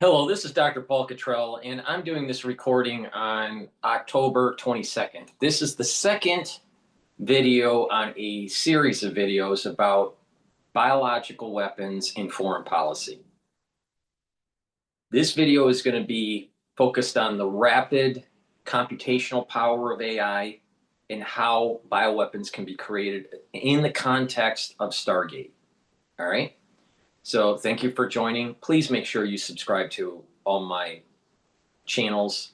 Hello, this is Dr. Paul Cottrell, and I'm doing this recording on October 22nd. This is the second video on a series of videos about biological weapons in foreign policy. This video is going to be focused on the rapid computational power of AI and how bioweapons can be created in the context of Stargate. All right? So thank you for joining. Please make sure you subscribe to all my channels.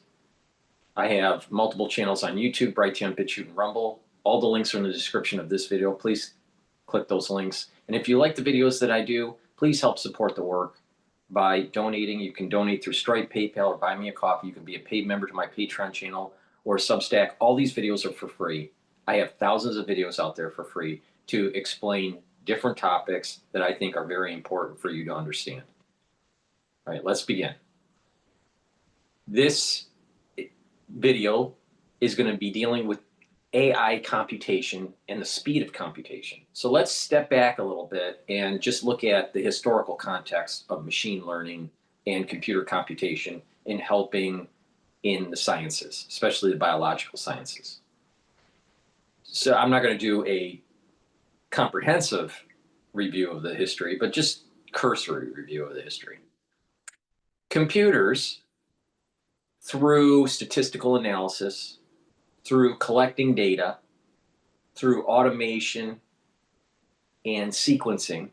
I have multiple channels on YouTube, Brighteon, Bitchute, and Rumble. All the links are in the description of this video. Please click those links. And if you like the videos that I do, please help support the work by donating. You can donate through Stripe, PayPal, or buy me a coffee. You can be a paid member to my Patreon channel or Substack. All these videos are for free. I have thousands of videos out there for free to explain different topics that I think are very important for you to understand. All right, let's begin. This video is going to be dealing with AI computation and the speed of computation. So let's step back a little bit and just look at the historical context of machine learning and computer computation in helping in the sciences, especially the biological sciences. So I'm not going to do a comprehensive review of the history, but just cursory review of the history. Computers, through statistical analysis, through collecting data, through automation and sequencing,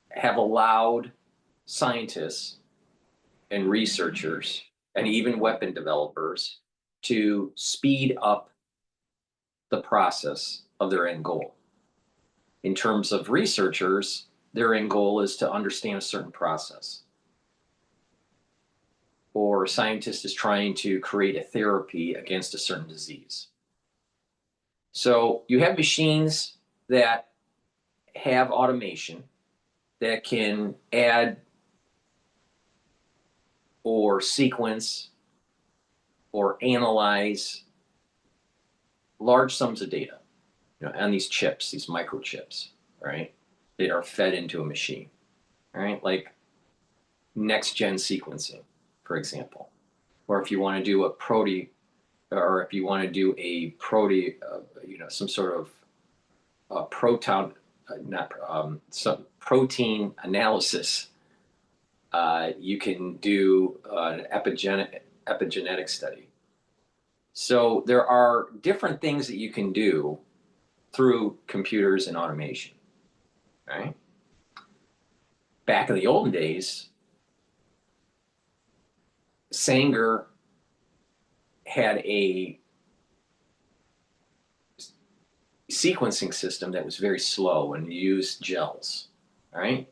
have allowed scientists and researchers and even weapon developers to speed up the process of their end goal. In terms of researchers, their end goal is to understand a certain process. Or a scientist is trying to create a therapy against a certain disease. So you have machines that have automation that can add or sequence or analyze large sums of data. On these chips, these microchips, right? They are fed into a machine, right? Like next-gen sequencing, for example. Or if you want to do a some sort of some protein analysis, you can do an epigenetic study. So there are different things that you can do through computers and automation, right? Back in the olden days, Sanger had a sequencing system that was very slow and used gels, right?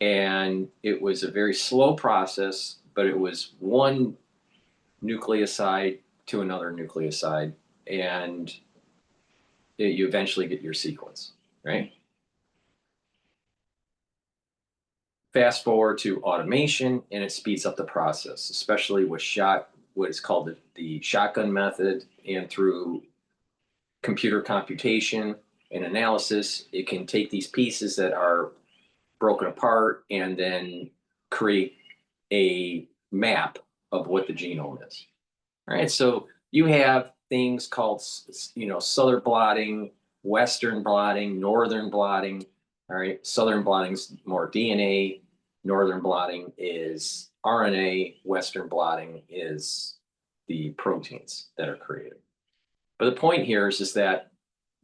And it was a very slow process, but it was one nucleoside to another nucleoside, and you eventually get your sequence, right? Fast forward to automation, and it speeds up the process, especially with what is called the shotgun method, and through computer computation and analysis, it can take these pieces that are broken apart and then create a map of what the genome is. All right, so you have things called, southern blotting, western blotting, northern blotting. All right, southern blotting is more DNA, northern blotting is RNA, western blotting is the proteins that are created. But the point here is that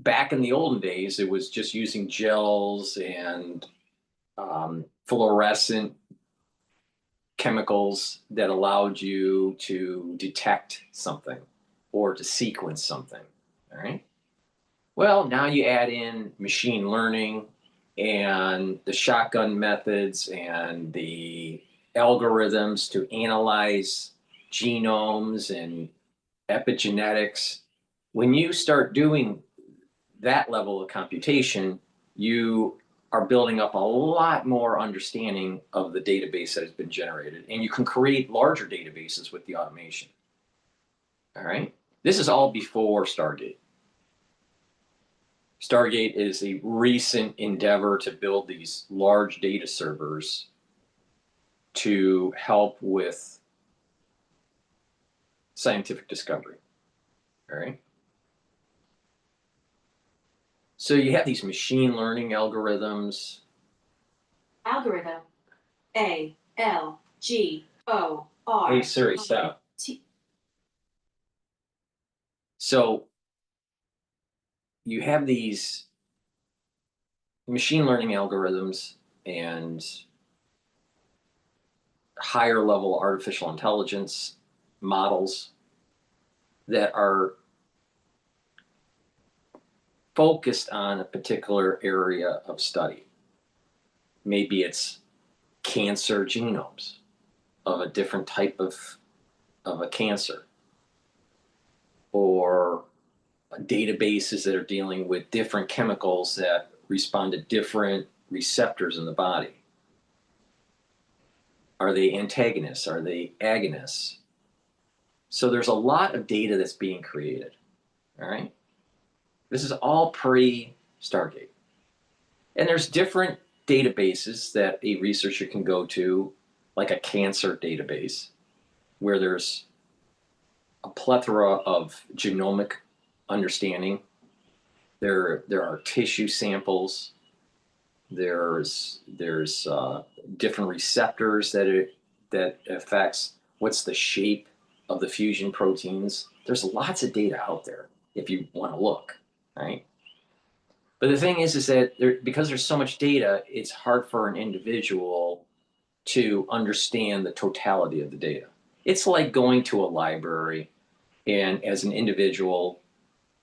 back in the olden days, it was just using gels and fluorescent chemicals that allowed you to detect something or to sequence something, all right? Well, now you add in machine learning and the shotgun methods and the algorithms to analyze genomes and epigenetics. When you start doing that level of computation, you are building up a lot more understanding of the database that has been generated, and you can create larger databases with the automation. All right, this is all before Stargate. Stargate is a recent endeavor to build these large data servers to help with scientific discovery. All right. So you have these machine learning algorithms. Algorithm. A-L-G-O-R. Hey Siri, stop. So you have these machine learning algorithms and higher level artificial intelligence models that are focused on a particular area of study. Maybe it's cancer genomes of a different type of a cancer, or databases that are dealing with different chemicals that respond to different receptors in the body. Are they antagonists? Are they agonists? So there's a lot of data that's being created. All right. This is all pre-Stargate. And there's different databases that a researcher can go to, like a cancer database, where there's a plethora of genomic understanding. There are tissue samples. There's different receptors that affects what's the shape of the fusion proteins. There's lots of data out there if you want to look, right? But the thing is that because there's so much data, it's hard for an individual to understand the totality of the data. It's like going to a library and, as an individual,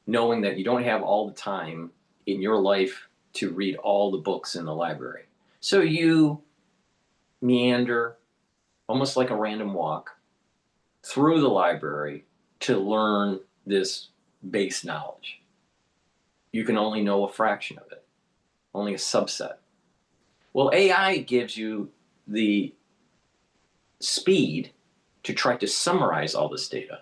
knowing that you don't have all the time in your life to read all the books in the library. So you meander, almost like a random walk, through the library to learn this base knowledge. You can only know a fraction of it, only a subset. Well, AI gives you the speed to try to summarize all this data,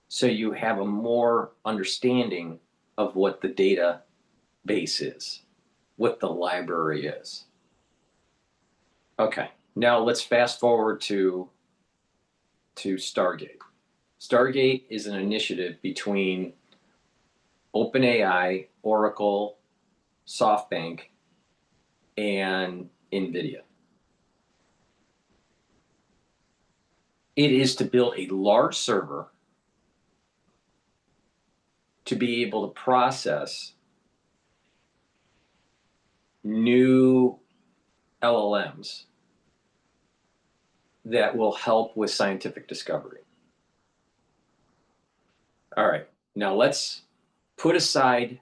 so you have a more understanding of what the database is, what the library is. Okay, now let's fast forward to Stargate. Stargate is an initiative between OpenAI, Oracle, SoftBank, and NVIDIA. It is to build a large server to be able to process new LLMs that will help with scientific discovery. All right, now let's put aside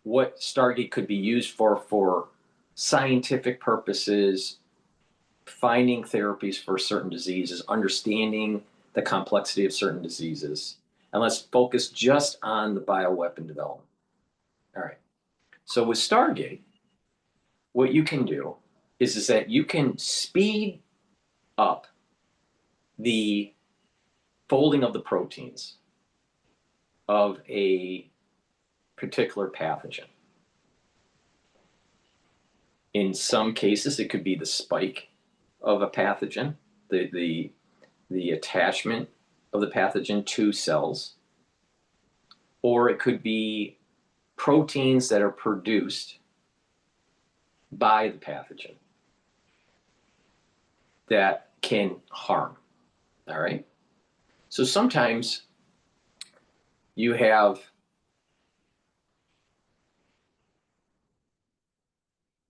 what Stargate could be used for scientific purposes, finding therapies for certain diseases, understanding the complexity of certain diseases, and let's focus just on the bioweapon development. All right, so with Stargate, what you can do is that you can speed up the folding of the proteins of a particular pathogen. In some cases, it could be the spike of a pathogen, the attachment of the pathogen to cells, or it could be proteins that are produced by the pathogen that can harm. All right. So sometimes you have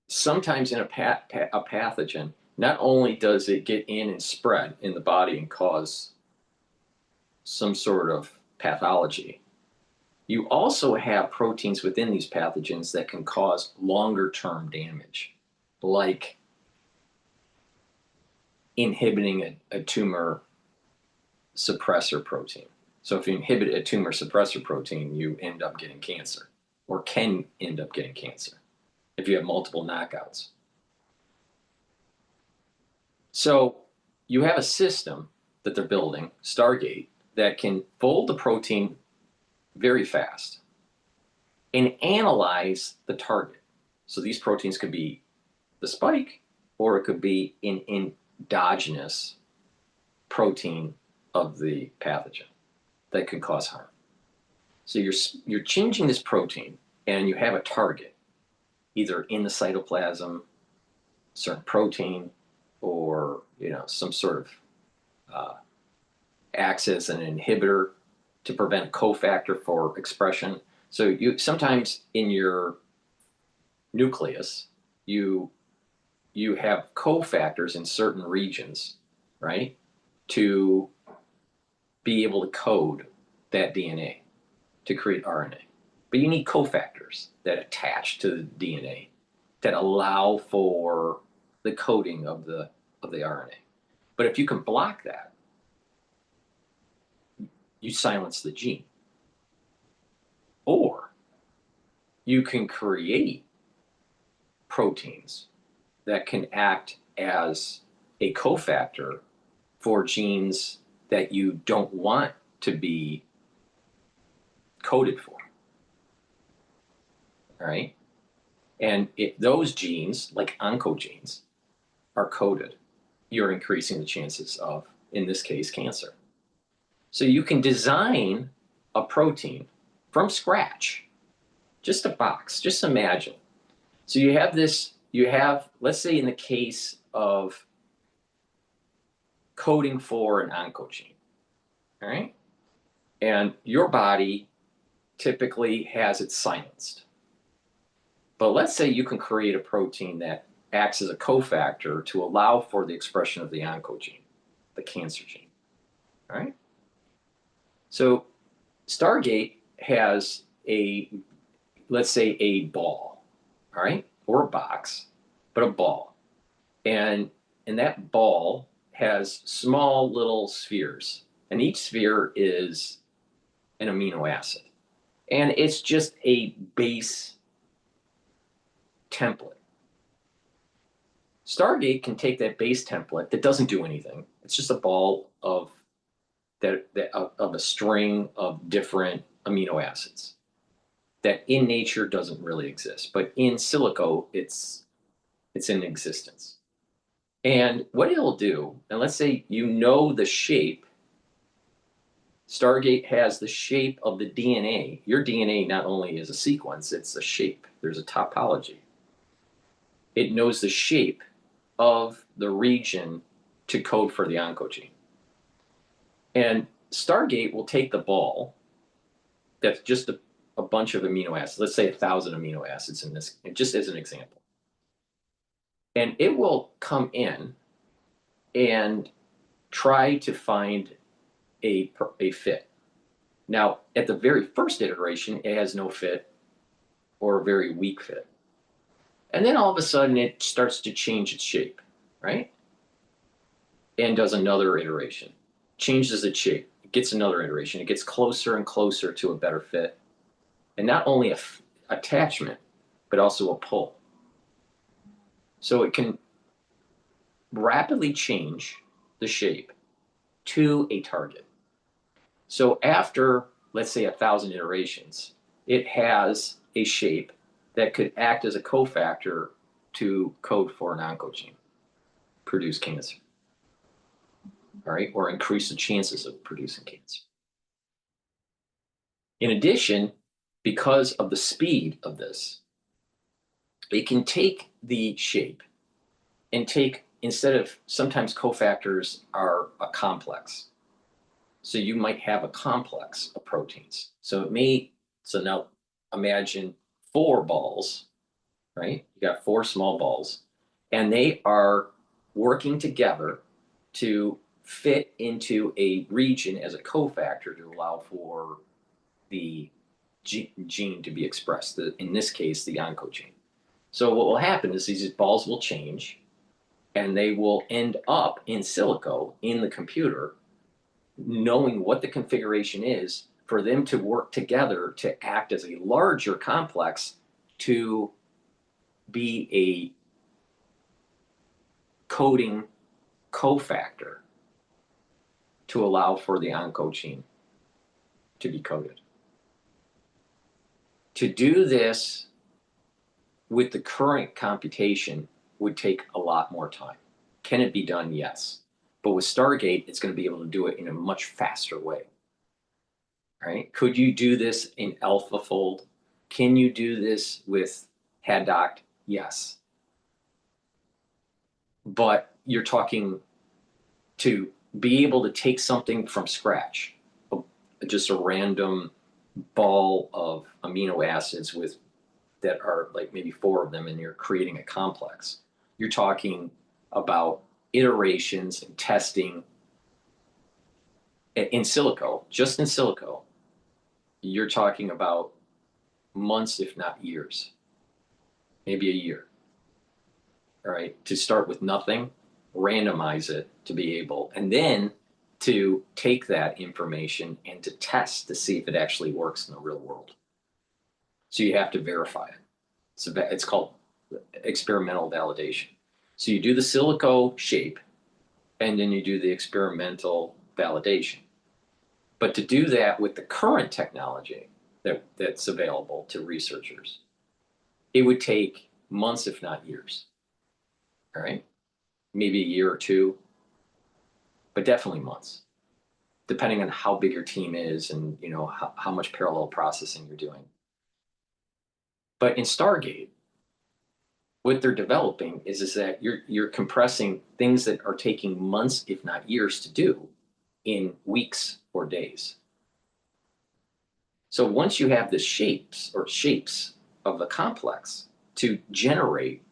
in a pathogen, not only does it get in and spread in the body and cause some sort of pathology, you also have proteins within these pathogens that can cause longer term damage, like inhibiting a tumor suppressor protein. So if you inhibit a tumor suppressor protein, you end up getting cancer, or can end up getting cancer if you have multiple knockouts. So you have a system that they're building, Stargate, that can fold the protein very fast and analyze the target. So these proteins could be the spike, or it could be an endogenous protein of the pathogen that could cause harm. So you're changing this protein, and you have a target, either in the cytoplasm, certain protein, or some sort of acts as an inhibitor to prevent a cofactor for expression. So you sometimes in your nucleus you have cofactors in certain regions, right, to be able to code that DNA to create RNA. But you need cofactors that attach to the DNA that allow for the coding of the RNA. But if you can block that, you silence the gene. Or you can create proteins that can act as a cofactor for genes that you don't want to be coded for. All right? And if those genes, like oncogenes, are coded, you're increasing the chances of, in this case, cancer. So you can design a protein from scratch, just a box, just imagine. So you have, let's say in the case of coding for an oncogene, all right? And your body typically has it silenced. But let's say you can create a protein that acts as a cofactor to allow for the expression of the oncogene, the cancer gene, all right? So Stargate has let's say a ball, all right, or a box, but a ball. And that ball has small little spheres, and each sphere is an amino acid. And it's just a base template. Stargate can take that base template that doesn't do anything. It's just a ball of a string of different amino acids that in nature doesn't really exist, but in silico it's in existence. And what it'll do, and let's say the shape. Stargate has the shape of the DNA. Your DNA not only is a sequence, it's a shape. There's a topology. It knows the shape of the region to code for the oncogene. And Stargate will take the ball that's just a bunch of amino acids, let's say 1,000 amino acids in this, just as an example. And it will come in and try to find a fit. Now, at the very first iteration, it has no fit or a very weak fit. And then all of a sudden, it starts to change its shape, right? And does another iteration, changes its shape, it gets another iteration, it gets closer and closer to a better fit. And not only a attachment, but also a pull. So it can rapidly change the shape to a target. So after, let's say, 1,000 iterations, it has a shape that could act as a cofactor to code for an oncogene, produce cancer, all right, or increase the chances of producing cancer. In addition, because of the speed of this, it can take the shape and instead of, sometimes cofactors are a complex. So you might have a complex of proteins. So now imagine 4 balls, right? You got 4 small balls, and they are working together to fit into a region as a cofactor to allow for the gene to be expressed, in this case, the oncogene. So what will happen is these balls will change, and they will end up in silico in the computer, knowing what the configuration is for them to work together to act as a larger complex to be a coding cofactor to allow for the oncogene to be coded. To do this with the current computation would take a lot more time. Can it be done? Yes. But with Stargate, it's going to be able to do it in a much faster way. Right? Could you do this in AlphaFold? Can you do this with Haddock? Yes. But you're talking to be able to take something from scratch, just a random ball of amino acids with that are like maybe 4 of them, and you're creating a complex. You're talking about iterations and testing in silico, just in silico. You're talking about months, if not years, maybe a year. All right, to start with nothing, randomize it to be able, and then to take that information and to test to see if it actually works in the real world. So you have to verify it. It's called experimental validation. So you do the silico shape, and then you do the experimental validation. But to do that with the current technology that's available to researchers, it would take months, if not years. All right, maybe a year or two, but definitely months, depending on how big your team is and how much parallel processing you're doing. But in Stargate, what they're developing is that you're compressing things that are taking months, if not years, to do in weeks or days. So once you have the shapes of the complex to generate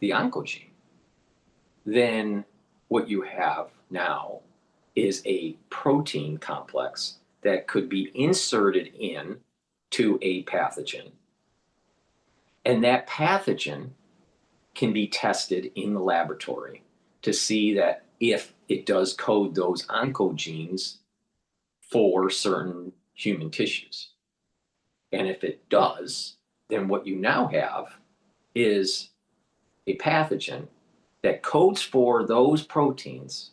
the oncogene, then what you have now is a protein complex that could be inserted in to a pathogen. And that pathogen can be tested in the laboratory to see that if it does code those oncogenes for certain human tissues. And if it does, then what you now have is a pathogen that codes for those proteins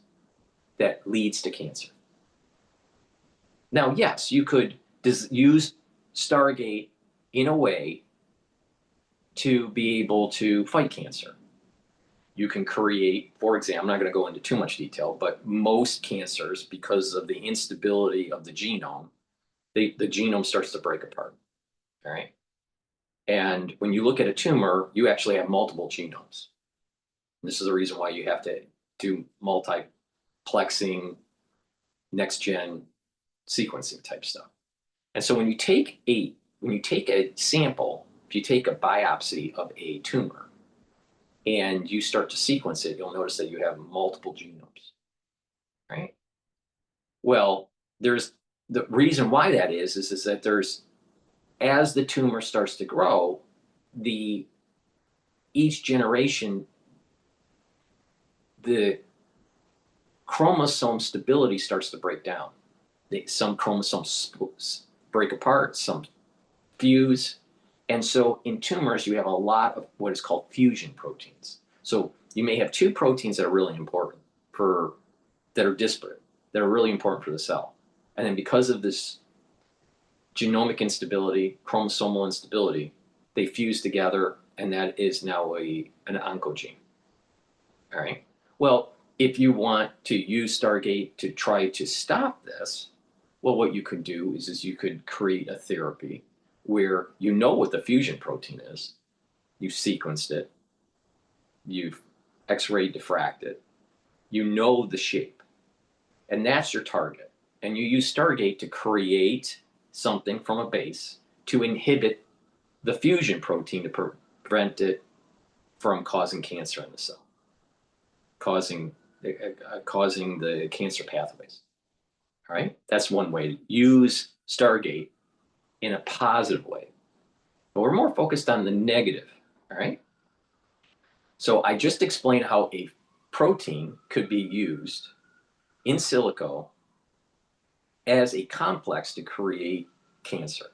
that leads to cancer. Now, yes, you could use Stargate in a way to be able to fight cancer. You can create, for example, I'm not going to go into too much detail, but most cancers, because of the instability of the genome, the genome starts to break apart. All right. And when you look at a tumor, you actually have multiple genomes. And this is the reason why you have to do multiplexing, next gen sequencing type stuff. And so when you take a sample, if you take a biopsy of a tumor and you start to sequence it, you'll notice that you have multiple genomes, right? Well, there's the reason why that is that there's, as the tumor starts to grow, each generation, the chromosome stability starts to break down. Some chromosomes break apart, some fuse. And so in tumors, you have a lot of what is called fusion proteins. So you may have 2 proteins that are really important that are disparate, that are really important for the cell. And then because of this genomic instability, chromosomal instability, they fuse together, and that is now an oncogene. All right. Well, if you want to use Stargate to try to stop this, well, what you could do is you could create a therapy where you know what the fusion protein is, you've sequenced it, you've X-ray diffracted it, you know the shape, and that's your target. And you use Stargate to create something from a base to inhibit the fusion protein to prevent it from causing cancer in the cell, causing the cancer pathways. All right, that's one way to use Stargate in a positive way. But we're more focused on the negative. All right. So I just explained how a protein could be used in silico as a complex to create cancer.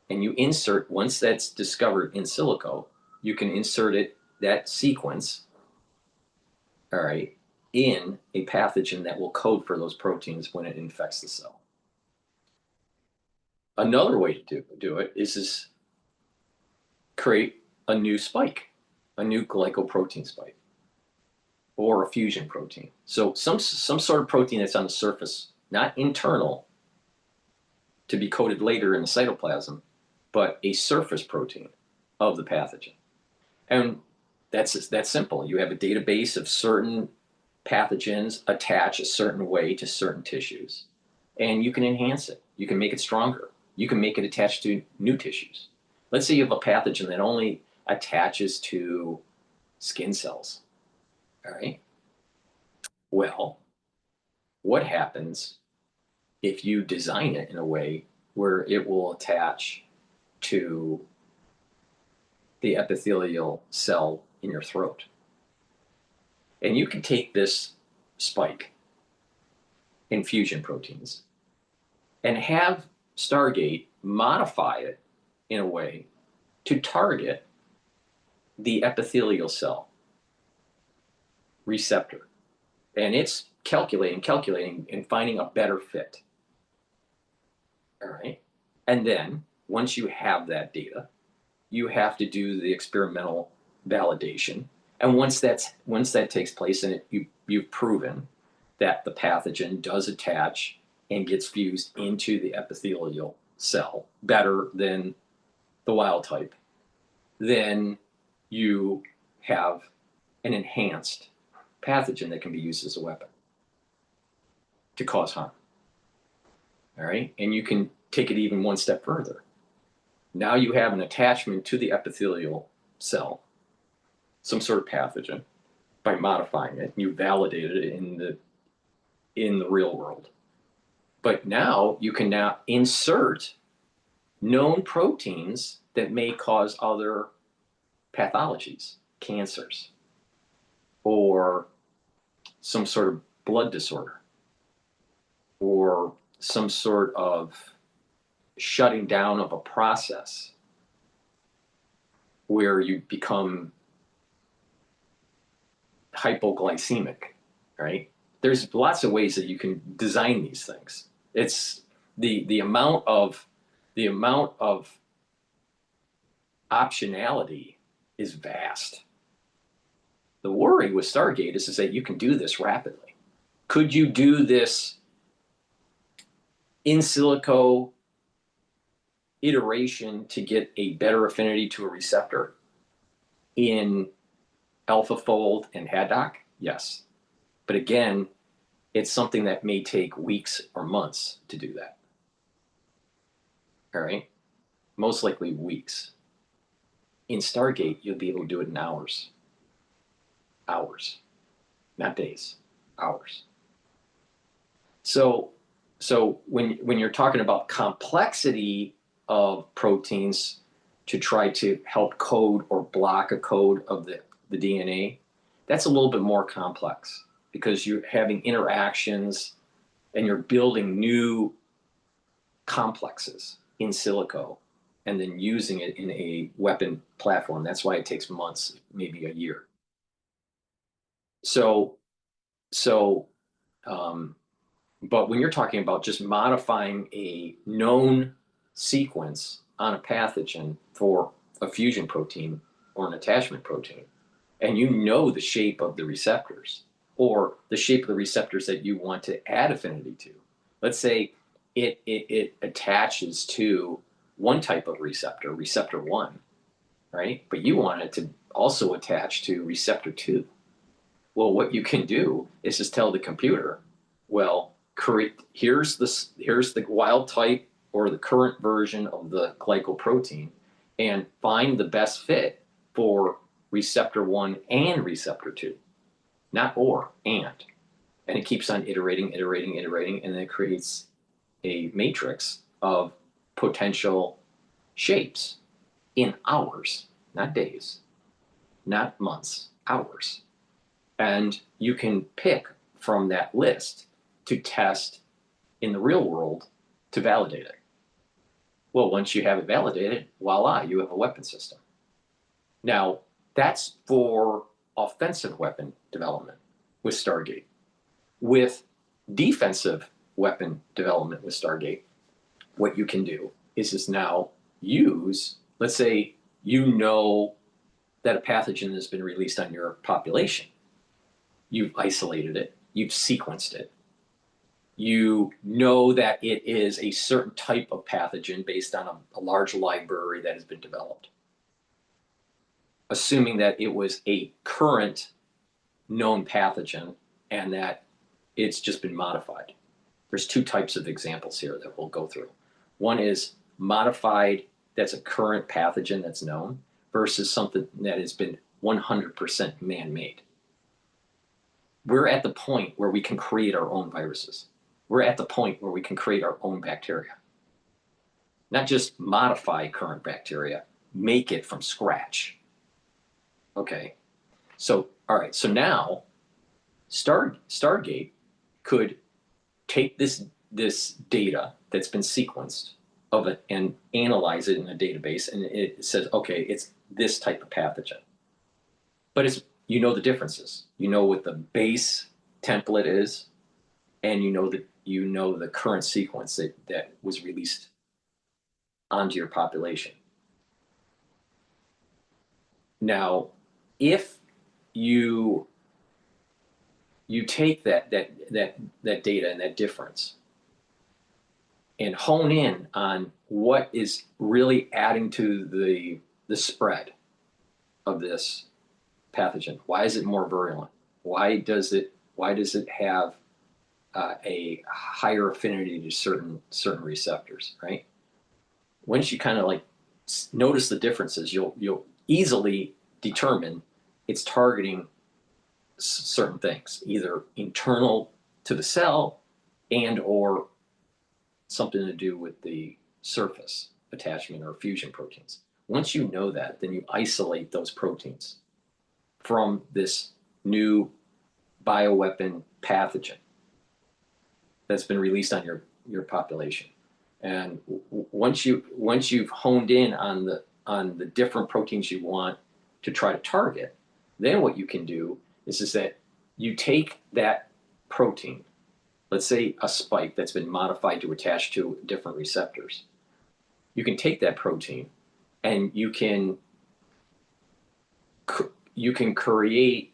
And you insert, once that's discovered in silico, you can insert that sequence, all right, in a pathogen that will code for those proteins when it infects the cell. Another way to do it is create a new spike. a new glycoprotein spike or a fusion protein. So some sort of protein that's on the surface, not internal to be coded later in the cytoplasm, but a surface protein of the pathogen. And that's simple. You have a database of certain pathogens attach a certain way to certain tissues, and you can enhance it. You can make it stronger. You can make it attach to new tissues. Let's say you have a pathogen that only attaches to skin cells. All right. Well, what happens if you design it in a way where it will attach to the epithelial cell in your throat? And you can take this spike in fusion proteins and have Stargate modify it in a way to target the epithelial cell receptor. And it's calculating, and finding a better fit. All right. And then once you have that data, you have to do the experimental validation. And once that takes place, and you've proven that the pathogen does attach and gets fused into the epithelial cell better than the wild type, then you have an enhanced pathogen that can be used as a weapon to cause harm. All right. And you can take it even one step further. Now you have an attachment to the epithelial cell, some sort of pathogen, by modifying it. You validated it in the real world. But now you can now insert known proteins that may cause other pathologies, cancers, or some sort of blood disorder, or some sort of shutting down of a process where you become hypoglycemic, right? There's lots of ways that you can design these things. It's the amount of optionality is vast. The worry with Stargate is that you can do this rapidly. Could you do this in silico iteration to get a better affinity to a receptor in AlphaFold and haddock? Yes. But again, it's something that may take weeks or months to do that. All right? Most likely weeks. In Stargate, you'll be able to do it in hours. Hours. Not days. Hours. So when you're talking about complexity of proteins to try to help code or block a code of the DNA, that's a little bit more complex because you're having interactions and you're building new complexes in silico and then using it in a weapon platform. That's why it takes months, maybe a year. But when you're talking about just modifying a known sequence on a pathogen for a fusion protein or an attachment protein, and you know the shape of the receptors or the shape of the receptors that you want to add affinity to. Let's say it attaches to one type of receptor, receptor 1, right? But you want it to also attach to receptor 2. Well, what you can do is just tell the computer, well, here's the wild type or the current version of the glycoprotein, and find the best fit for receptor 1 and receptor 2, not or, and it keeps on iterating, and then it creates a matrix of potential shapes in hours, not days, not months, hours. And you can pick from that list to test in the real world to validate it. Well, once you have it validated, voila, you have a weapon system. Now, that's for offensive weapon development with Stargate. With defensive weapon development with Stargate, what you can do is now use, let's say you know that a pathogen has been released on your population. You've isolated it, you've sequenced it. You know that it is a certain type of pathogen based on a large library that has been developed. Assuming that it was a current known pathogen and that it's just been modified. There's two types of examples here that we'll go through. One is modified, that's a current pathogen that's known, versus something that has been 100% man-made. We're at the point where we can create our own viruses. We're at the point where we can create our own bacteria. Not just modify current bacteria, make it from scratch. Okay, so, all right, so now Stargate could take this data that's been sequenced of it and analyze it in a database, and it says, okay, it's this type of pathogen. But it's, you know the differences. You know what the base template is, and you know the current sequence that was released onto your population. Now, if you take that data and that difference and hone in on what is really adding to the spread of this pathogen. Why is it more virulent? Why does it have a higher affinity to certain receptors, right? Once you kind of like notice the differences, you'll easily determine it's targeting certain things, either internal to the cell and or something to do with the surface attachment or fusion proteins. Once you know that, then you isolate those proteins from this new bioweapon pathogen that's been released on your population. And once you've honed in on the different proteins you want to try to target, then what you can do is that you take that protein, let's say a spike that's been modified to attach to different receptors. You can take that protein and you can create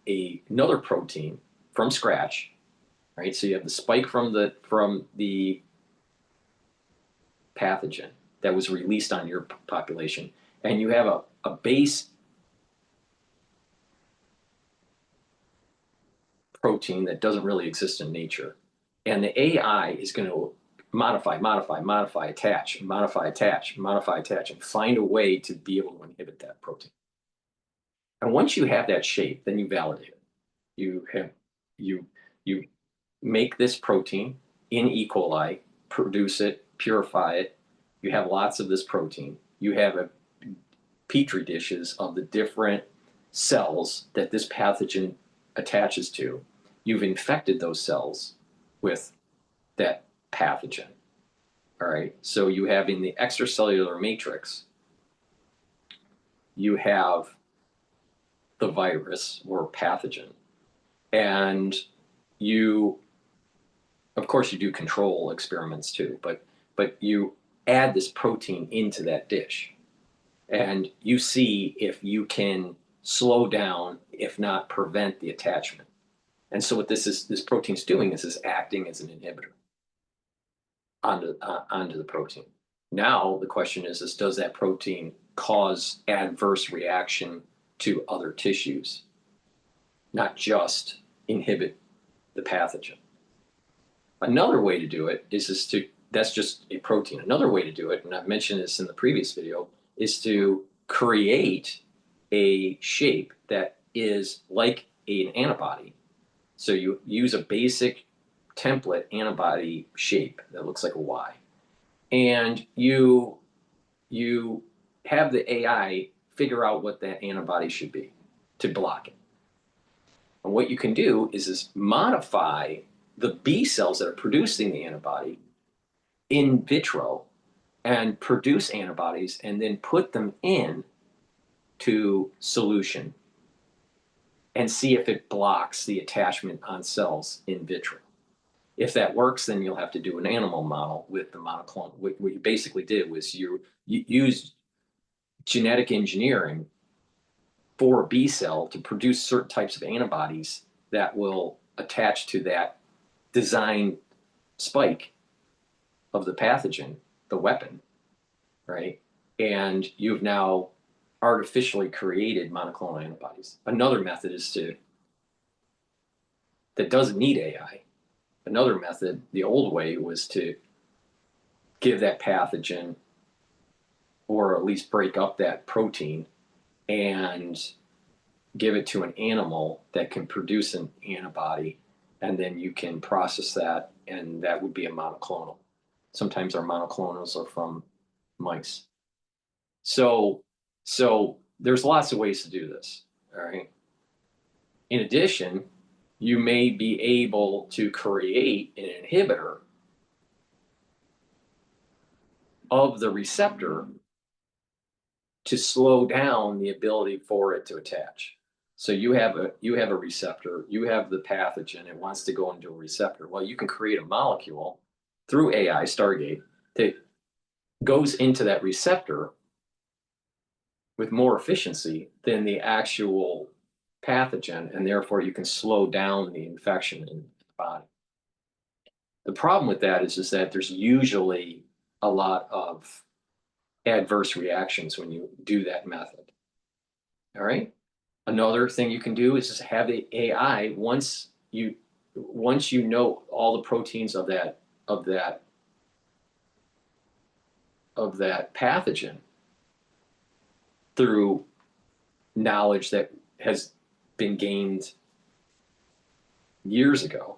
another protein from scratch, right? So you have the spike from the pathogen that was released on your population, and you have a base protein that doesn't really exist in nature. And the AI is going to modify, attach, and find a way to be able to inhibit that protein. And once you have that shape, then you validate it. You make this protein in E. coli, produce it, purify it. You have lots of this protein. You have petri dishes of the different cells that this pathogen attaches to. You've infected those cells with that pathogen. All right. So you have in the extracellular matrix, you have the virus or pathogen, and of course you do control experiments too, but you add this protein into that dish and you see if you can slow down, if not prevent, the attachment. And so what this protein's doing is acting as an inhibitor onto the protein. Now the question is does that protein cause adverse reaction to other tissues, not just inhibit the pathogen? Another way to do it that's just a protein. Another way to do it, and I've mentioned this in the previous video, is to create a shape that is like an antibody. So you use a basic template antibody shape that looks like a Y, and you have the AI figure out what that antibody should be to block it. And what you can do is modify the B cells that are producing the antibody in vitro and produce antibodies and then put them in to solution and see if it blocks the attachment on cells in vitro. If that works, then you'll have to do an animal model with the monoclonal. What you basically did was you used genetic engineering for a B cell to produce certain types of antibodies that will attach to that design spike of the pathogen, the weapon, right? And you've now artificially created monoclonal antibodies. Another method is that doesn't need AI. Another method, the old way, was to give that pathogen or at least break up that protein and give it to an animal that can produce an antibody, and then you can process that, and that would be a monoclonal. Sometimes our monoclonals are from mice. So there's lots of ways to do this, all right? In addition, you may be able to create an inhibitor of the receptor to slow down the ability for it to attach. So you have a receptor, you have the pathogen, it wants to go into a receptor. Well, you can create a molecule through AI, Stargate, that goes into that receptor with more efficiency than the actual pathogen, and therefore you can slow down the infection in the body. The problem with that is that there's usually a lot of adverse reactions when you do that method. All right. Another thing you can do is just have the AI once you know all the proteins of that pathogen through knowledge that has been gained years ago.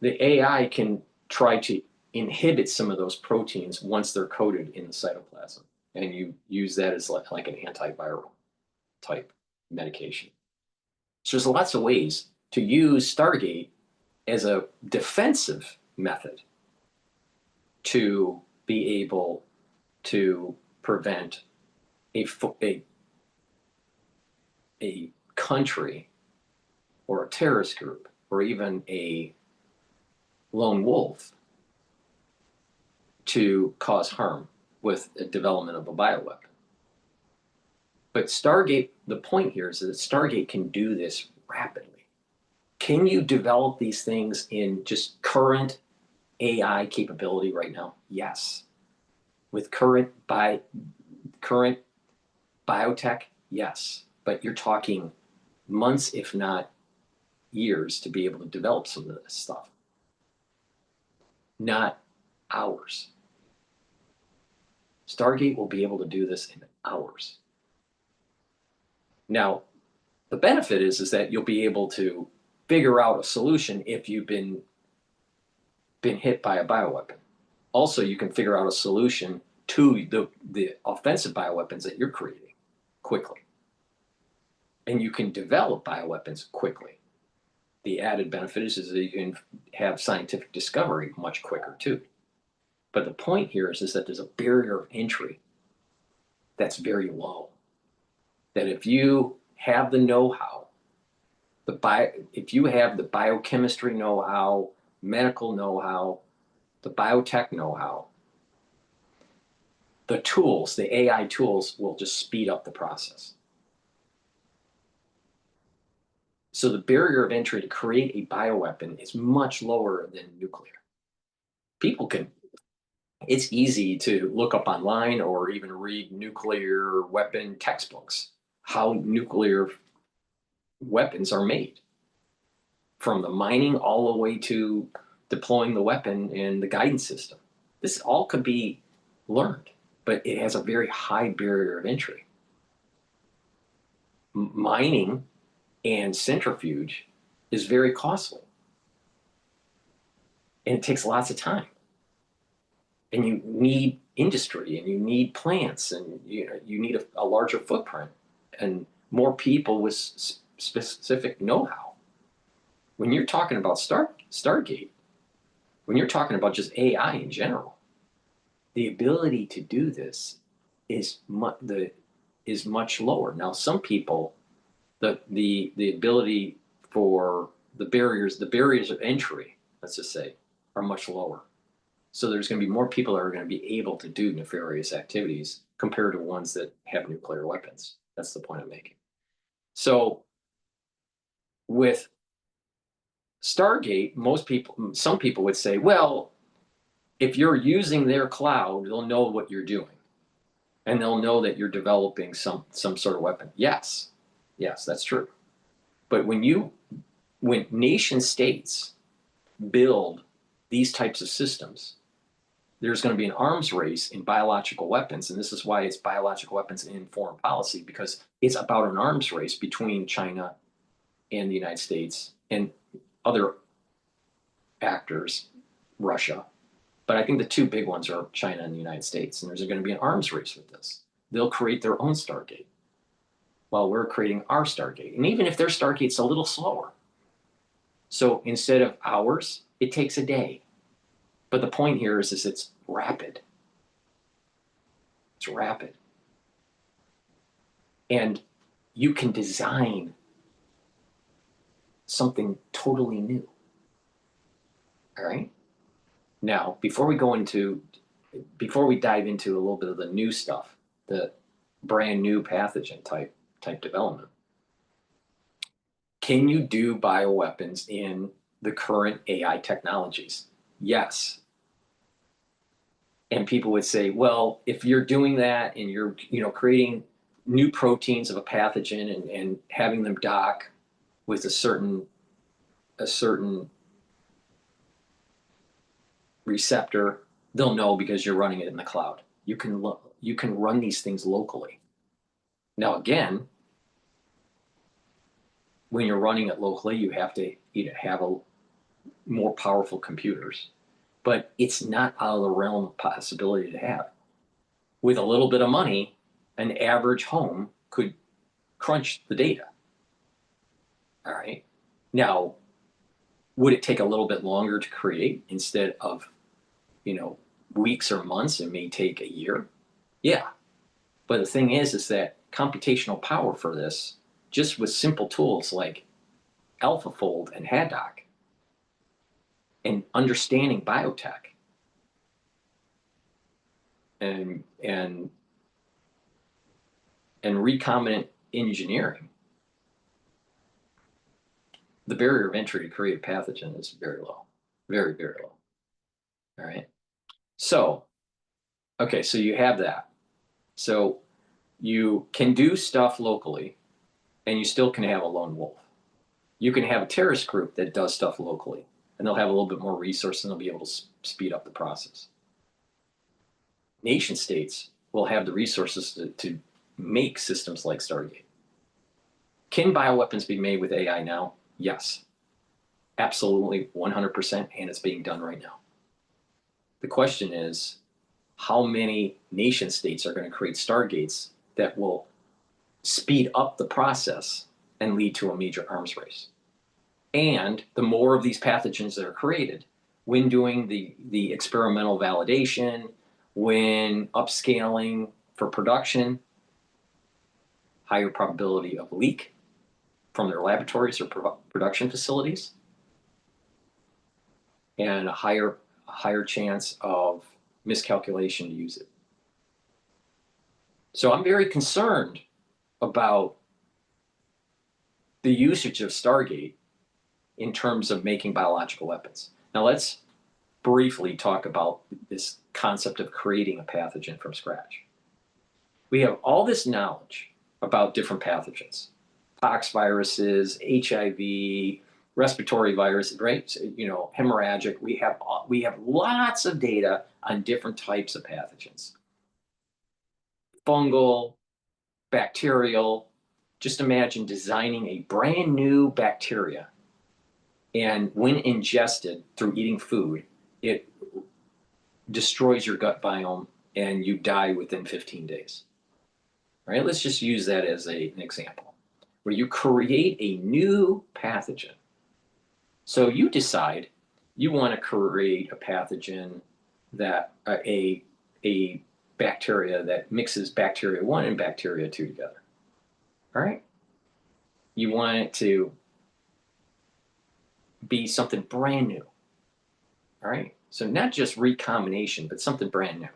The AI can try to inhibit some of those proteins once they're coded in the cytoplasm, and you use that as like an antiviral type medication. So there's lots of ways to use Stargate as a defensive method to be able to prevent a country or a terrorist group or even a lone wolf to cause harm with the development of a bioweapon. But Stargate, the point here is that Stargate can do this rapidly. Can you develop these things in just current AI capability right now? Yes. With current biotech, yes. But you're talking months, if not years, to be able to develop some of this stuff. Not hours. Stargate will be able to do this in hours. Now, the benefit is that you'll be able to figure out a solution if you've been hit by a bioweapon. Also, you can figure out a solution to the offensive bioweapons that you're creating quickly. And you can develop bioweapons quickly. The added benefit is that you can have scientific discovery much quicker too. But the point here is that there's a barrier of entry that's very low. That if you have the know-how, if you have the biochemistry know-how, medical know-how, the biotech know-how, the tools, the AI tools will just speed up the process. So the barrier of entry to create a bioweapon is much lower than nuclear. It's easy to look up online or even read nuclear weapon textbooks, how nuclear weapons are made, from the mining all the way to deploying the weapon and the guidance system. This all could be learned, but it has a very high barrier of entry. Mining and centrifuge is very costly, and it takes lots of time. And you need industry, and you need plants, and you need a larger footprint and more people with specific know-how. When you're talking about Stargate, when you're talking about just AI in general, the ability to do this is much lower. Now, some people, the ability for the barriers of entry, let's just say, are much lower. So there's going to be more people that are going to be able to do nefarious activities compared to ones that have nuclear weapons. That's the point I'm making. So with Stargate, some people would say, well, if you're using their cloud, they'll know what you're doing. And they'll know that you're developing some sort of weapon. Yes, that's true. But when nation states build these types of systems, there's going to be an arms race in biological weapons. And this is why it's biological weapons in foreign policy, because it's about an arms race between China and the United States and other actors, Russia. But I think the two big ones are China and the United States. And there's going to be an arms race with this. They'll create their own Stargate while we're creating our Stargate. And even if their Stargate's a little slower. So instead of hours, it takes a day. But the point here is it's rapid. It's rapid. And you can design something totally new. All right? Now, before we dive into a little bit of the new stuff, the brand new pathogen type development, can you do bioweapons in the current AI technologies? Yes. And people would say, well, if you're doing that and you're creating new proteins of a pathogen and having them dock with a certain receptor, they'll know because you're running it in the cloud. You can run these things locally. Now, again, when you're running it locally, you have to have more powerful computers. But it's not out of the realm of possibility to have. With a little bit of money, an average home could crunch the data. All right. Now, would it take a little bit longer to create instead of, weeks or months? It may take a year. Yeah. But the thing is that computational power for this, just with simple tools like AlphaFold and Haddock, and understanding biotech and recombinant engineering, the barrier of entry to create a pathogen is very low, very, very low. All right. So, okay, so you have that. So you can do stuff locally and you still can have a lone wolf. You can have a terrorist group that does stuff locally and they'll have a little bit more resources and they'll be able to speed up the process. Nation states will have the resources to make systems like Stargate. Can bioweapons be made with AI now? Yes. Absolutely, 100%, and it's being done right now. The question is, how many nation states are going to create Stargates that will speed up the process and lead to a major arms race? And the more of these pathogens that are created, when doing the experimental validation, when upscaling for production, higher probability of leak from their laboratories or production facilities, and a higher chance of miscalculation to use it. So I'm very concerned about the usage of Stargate in terms of making biological weapons. Now let's briefly talk about this concept of creating a pathogen from scratch. We have all this knowledge about different pathogens, pox viruses, HIV, respiratory virus, right? So, hemorrhagic. We have lots of data on different types of pathogens. Fungal, bacterial. Just imagine designing a brand new bacteria, and when ingested through eating food, it destroys your gut biome and you die within 15 days. All right, let's just use that as an example, where you create a new pathogen. So you decide you want to create a pathogen that a bacteria that mixes bacteria 1 and bacteria 2 together. All right? You want it to be something brand new. All right? So not just recombination, but something brand new.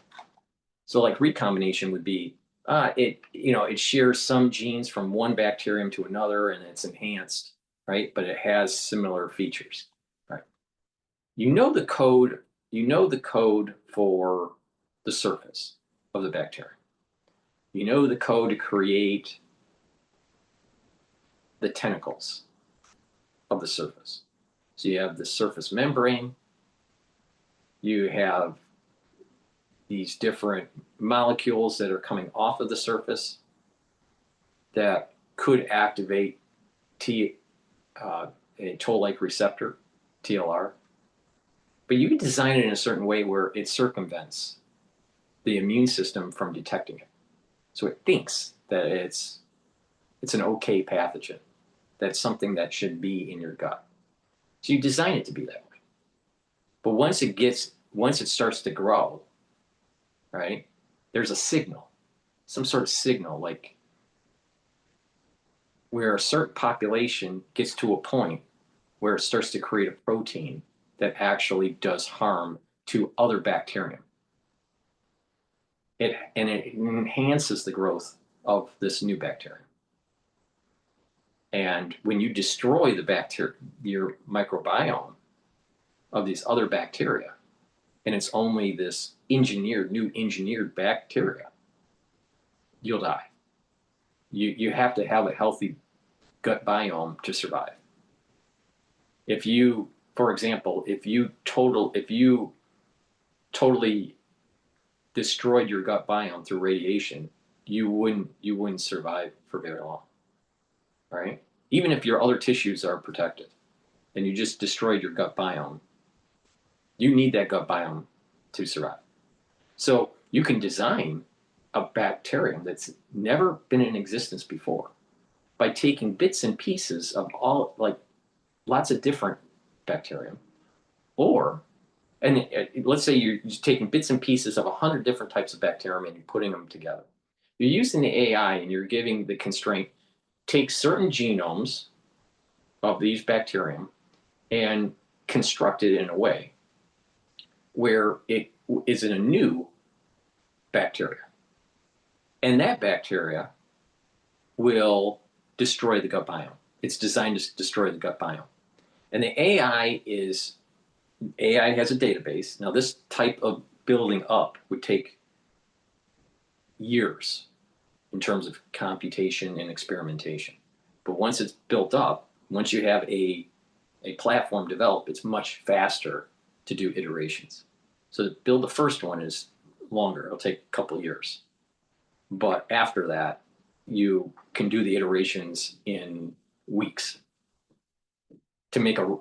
So like recombination would be it shares some genes from one bacterium to another and it's enhanced, right? But it has similar features, right? You know the code for the surface of the bacterium. You know the code to create the tentacles of the surface. So you have the surface membrane, you have these different molecules that are coming off of the surface that could activate a toll-like receptor, TLR. But you can design it in a certain way where it circumvents the immune system from detecting it. So it thinks that it's an okay pathogen, that's something that should be in your gut. So you design it to be that way. But once it starts to grow, right, there's a signal, some sort of signal, like where a certain population gets to a point where it starts to create a protein that actually does harm to other bacterium. It enhances the growth of this new bacterium. And when you destroy your microbiome of these other bacteria, and it's only this new engineered bacteria, you'll die. You have to have a healthy gut biome to survive. If you, for example, if you totally destroyed your gut biome through radiation, you wouldn't survive for very long, right? Even if your other tissues are protected and you just destroyed your gut biome, you need that gut biome to survive. So you can design a bacterium that's never been in existence before by taking bits and pieces of lots of different bacterium, let's say you're just taking bits and pieces of 100 different types of bacterium and you're putting them together. You're using the AI and you're giving the constraint, take certain genomes of these bacterium and construct it in a way where it is in a new bacteria. And that bacteria will destroy the gut biome. It's designed to destroy the gut biome. And the AI has a database. Now, this type of building up would take years in terms of computation and experimentation. But once it's built up, once you have a platform developed, it's much faster to do iterations. So to build the first one is longer. It'll take a couple of years. But after that, you can do the iterations in weeks to make a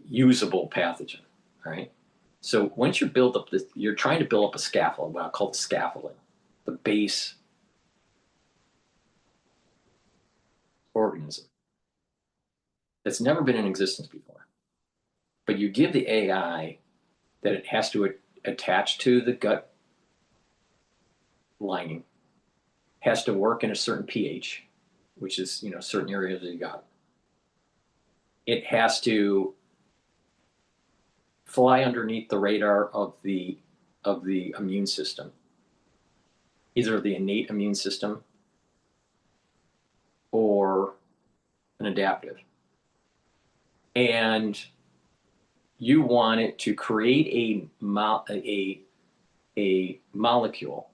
usable pathogen, right? So once you build up this, you're trying to build up a scaffold, what I call the scaffolding, the base organism that's never been in existence before. But you give the AI that it has to attach to the gut lining, has to work in a certain pH, which is, certain areas of the gut. It has to fly underneath the radar of the immune system, either the innate immune system or an adaptive. And you want it to create a molecule,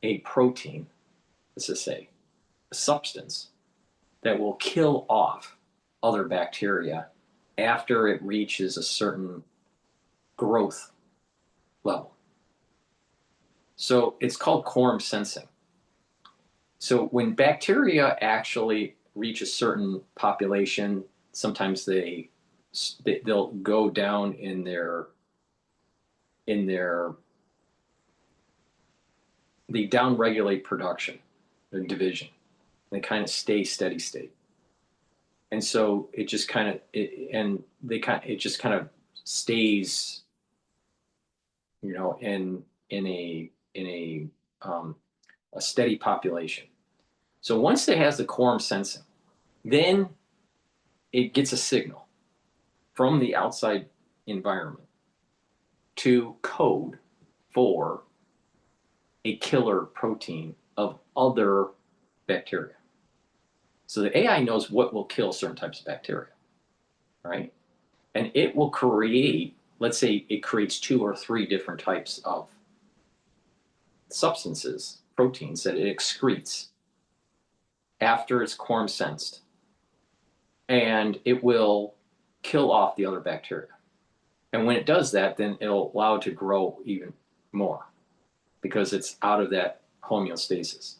a protein, let's just say, a substance that will kill off other bacteria after it reaches a certain growth level. So it's called quorum sensing. So when bacteria actually reach a certain population, sometimes they'll go down in their they downregulate production, their division. They kind of stay steady state. And so it just kind of it just kind of stays, in a steady population. So once it has the quorum sensing, then it gets a signal from the outside environment to code for a killer protein of other bacteria. So the AI knows what will kill certain types of bacteria, right? And it will create, let's say it creates 2 or 3 different types of substances, proteins that it excretes after it's quorum sensed. And it will kill off the other bacteria. And when it does that, then it'll allow it to grow even more because it's out of that homeostasis.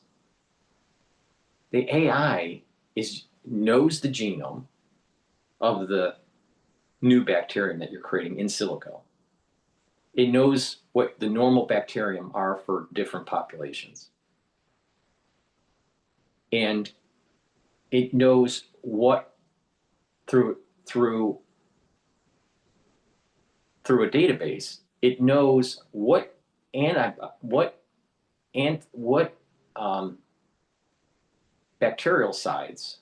The AI knows the genome of the new bacterium that you're creating in silico. It knows what the normal bacterium are for different populations. And it knows what through a database, it knows what bacterial sites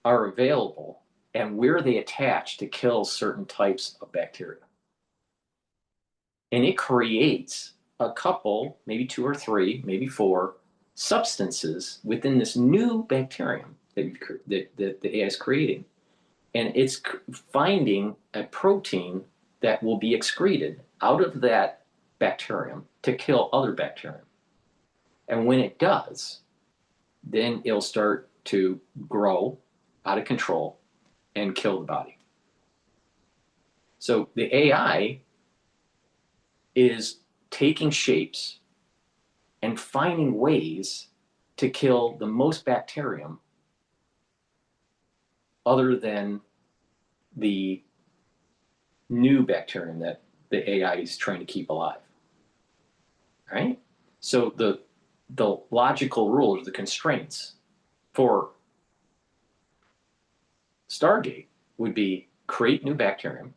are available and where they attach to kill certain types of bacteria. And it creates a couple, maybe 2 or 3, maybe 4 substances within this new bacterium that the AI is creating. And it's finding a protein that will be excreted out of that bacterium to kill other bacterium. And when it does, then it'll start to grow out of control and kill the body. So the AI is taking shapes and finding ways to kill the most bacterium other than the new bacterium that the AI is trying to keep alive. Right? So the logical rules, the constraints for Stargate would be create new bacterium,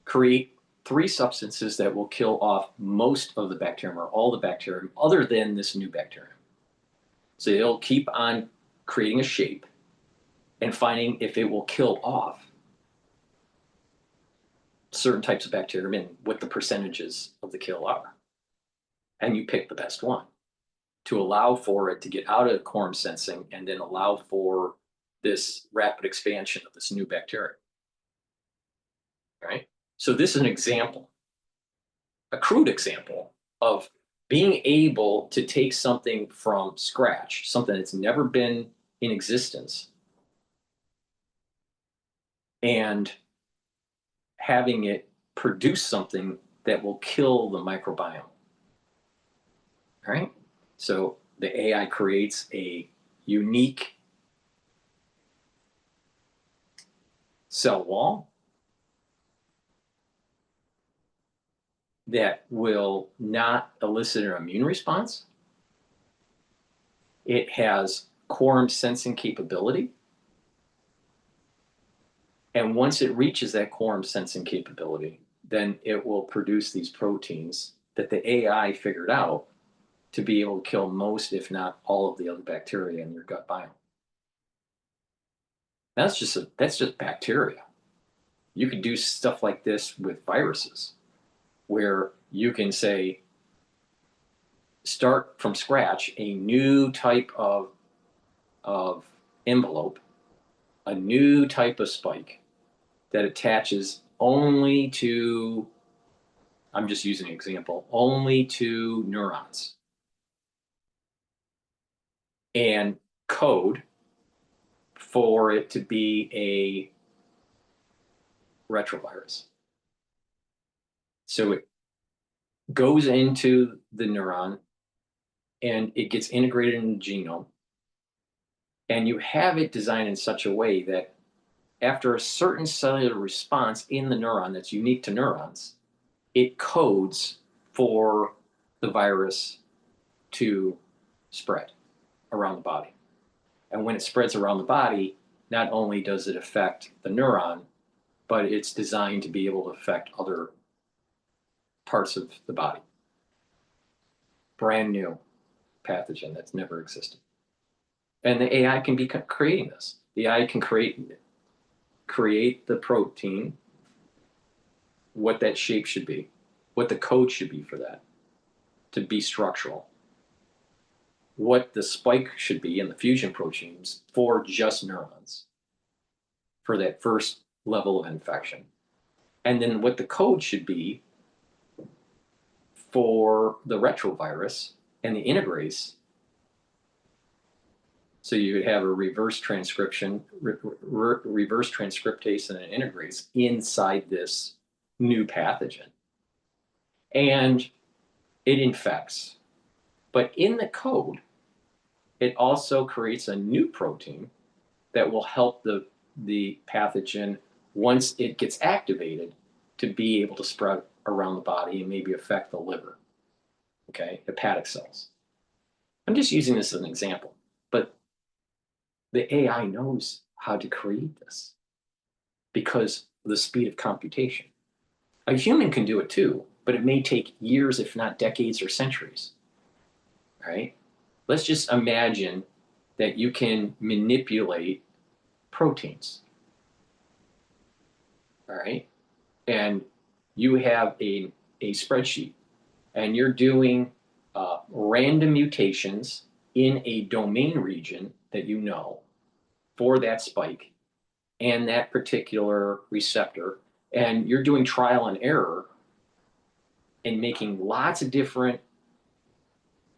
create 3 substances that will kill off most of the bacterium or all the bacterium other than this new bacterium. So it'll keep on creating a shape and finding if it will kill off certain types of bacterium and what the percentages of the kill are. And you pick the best one to allow for it to get out of quorum sensing and then allow for this rapid expansion of this new bacteria. Right? So this is an example, a crude example of being able to take something from scratch, something that's never been in existence, and having it produce something that will kill the microbiome. Right? So the AI creates a unique cell wall that will not elicit an immune response. It has quorum sensing capability. And once it reaches that quorum sensing capability, then it will produce these proteins that the AI figured out to be able to kill most, if not all, of the other bacteria in your gut biome. That's just bacteria. You could do stuff like this with viruses, where you can say, start from scratch a new type of envelope, a new type of spike that attaches only to, I'm just using an example, only to neurons, and code for it to be a retrovirus. So it goes into the neuron and it gets integrated in the genome. And you have it designed in such a way that after a certain cellular response in the neuron that's unique to neurons, it codes for the virus to spread around the body. And when it spreads around the body, not only does it affect the neuron, but it's designed to be able to affect other parts of the body. Brand new pathogen that's never existed. And the AI can be creating this. The AI can create the protein, what that shape should be, what the code should be for that. to be structural, what the spike should be in the fusion proteins for just neurons for that first level of infection. And then what the code should be for the retrovirus and the integrase. So you would have a reverse transcription, reverse transcriptase and an integrase inside this new pathogen. And it infects. But in the code, it also creates a new protein that will help the pathogen, once it gets activated, to be able to spread around the body and maybe affect the liver, okay, hepatic cells. I'm just using this as an example, but the AI knows how to create this because of the speed of computation. A human can do it too, but it may take years, if not decades or centuries, right? Let's just imagine that you can manipulate proteins, all right? And you have a spreadsheet and you're doing random mutations in a domain region that you know for that spike and that particular receptor, and you're doing trial and error and making lots of different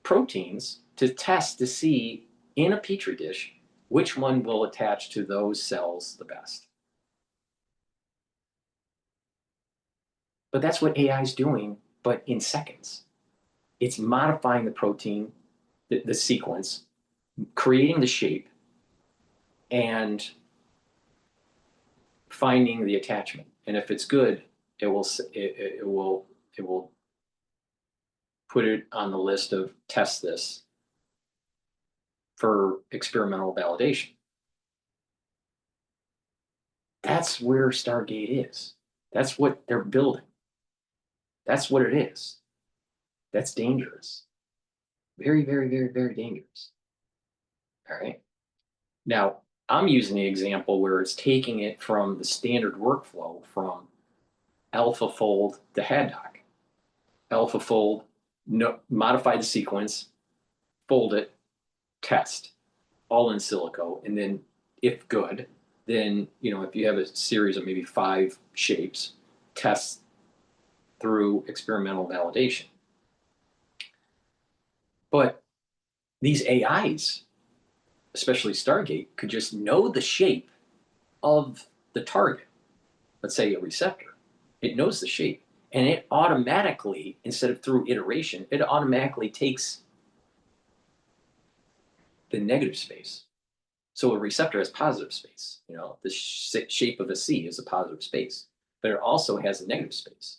proteins to test to see in a petri dish which one will attach to those cells the best. But that's what AI is doing, but in seconds. It's modifying the protein, the sequence, creating the shape, and finding the attachment. And if it's good, it will put it on the list of test this for experimental validation. That's where Stargate is. That's what they're building. That's what it is. That's dangerous. Very, very, very, very dangerous. All right. Now, I'm using the example where it's taking it from the standard workflow from AlphaFold to Haddock. AlphaFold, modify the sequence, fold it, test, all in silico, and then if good, then if you have a series of maybe 5 shapes, test through experimental validation. But these AIs, especially Stargate, could just know the shape of the target. Let's say a receptor. It knows the shape, and it automatically, instead of through iteration, it automatically takes the negative space. So a receptor has positive space. The shape of a C is a positive space, but it also has a negative space.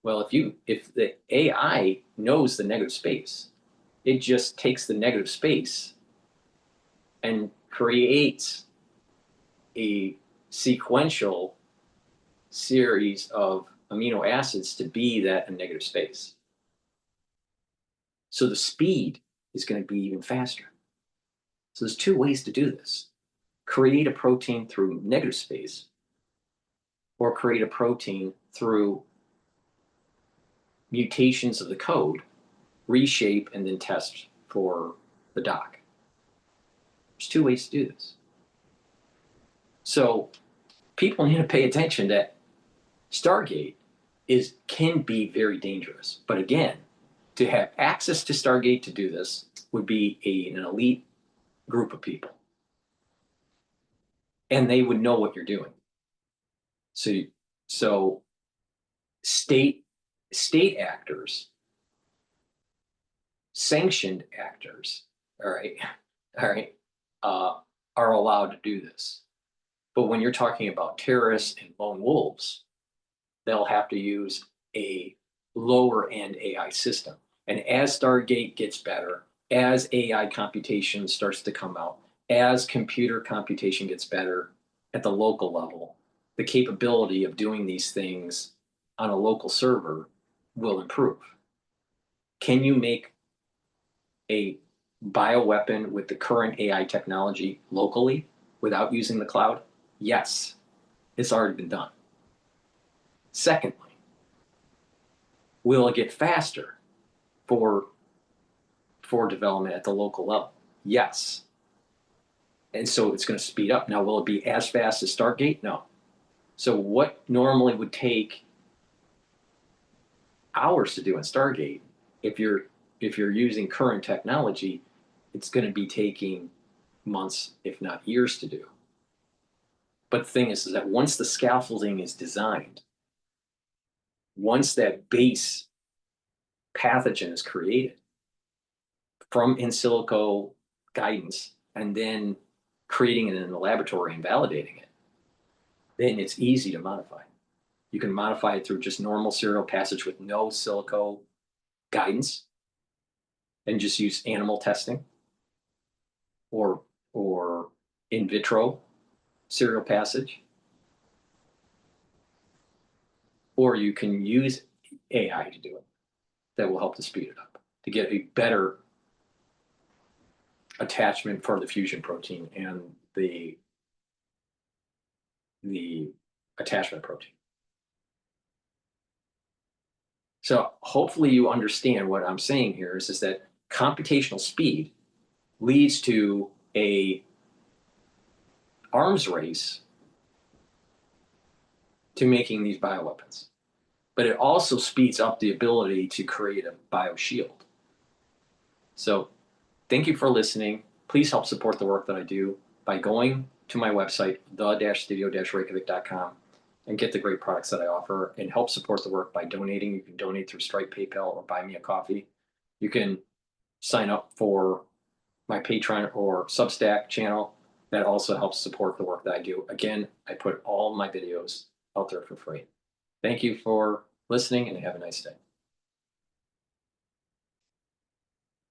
Well, if the AI knows the negative space, it just takes the negative space and creates a sequential series of amino acids to be that negative space. So the speed is going to be even faster. So there's 2 ways to do this. Create a protein through negative space, or create a protein through mutations of the code, reshape, and then test for the doc. There's 2 ways to do this. So people need to pay attention that Stargate can be very dangerous. But again, to have access to Stargate to do this would be an elite group of people. And they would know what you're doing. So state actors, sanctioned actors, all right, are allowed to do this. But when you're talking about terrorists and lone wolves, they'll have to use a lower end AI system. And as Stargate gets better, as AI computation starts to come out, as computer computation gets better at the local level, the capability of doing these things on a local server will improve. Can you make a bioweapon with the current AI technology locally without using the cloud? Yes, it's already been done. Secondly, will it get faster for development at the local level? Yes. And so it's going to speed up. Now, will it be as fast as Stargate? No. So what normally would take hours to do in Stargate, if you're using current technology, it's going to be taking months, if not years, to do. But the thing is that once the scaffolding is designed, once that base pathogen is created from in silico guidance and then creating it in the laboratory and validating it, then it's easy to modify. You can modify it through just normal serial passage with no silico guidance and just use animal testing or in vitro serial passage. Or you can use AI to do it. That will help to speed it up, to get a better attachment for the fusion protein and the attachment protein. So hopefully you understand what I'm saying here is that computational speed leads to a arms race to making these bioweapons. But it also speeds up the ability to create a bioshield. So thank you for listening. Please help support the work that I do by going to my website, the-studio-reykjavik.com, and get the great products that I offer, and help support the work by donating. You can donate through Stripe, PayPal, or buy me a coffee. You can sign up for my Patreon or Substack channel. That also helps support the work that I do. Again, I put all my videos out there for free. Thank you for listening, and have a nice day.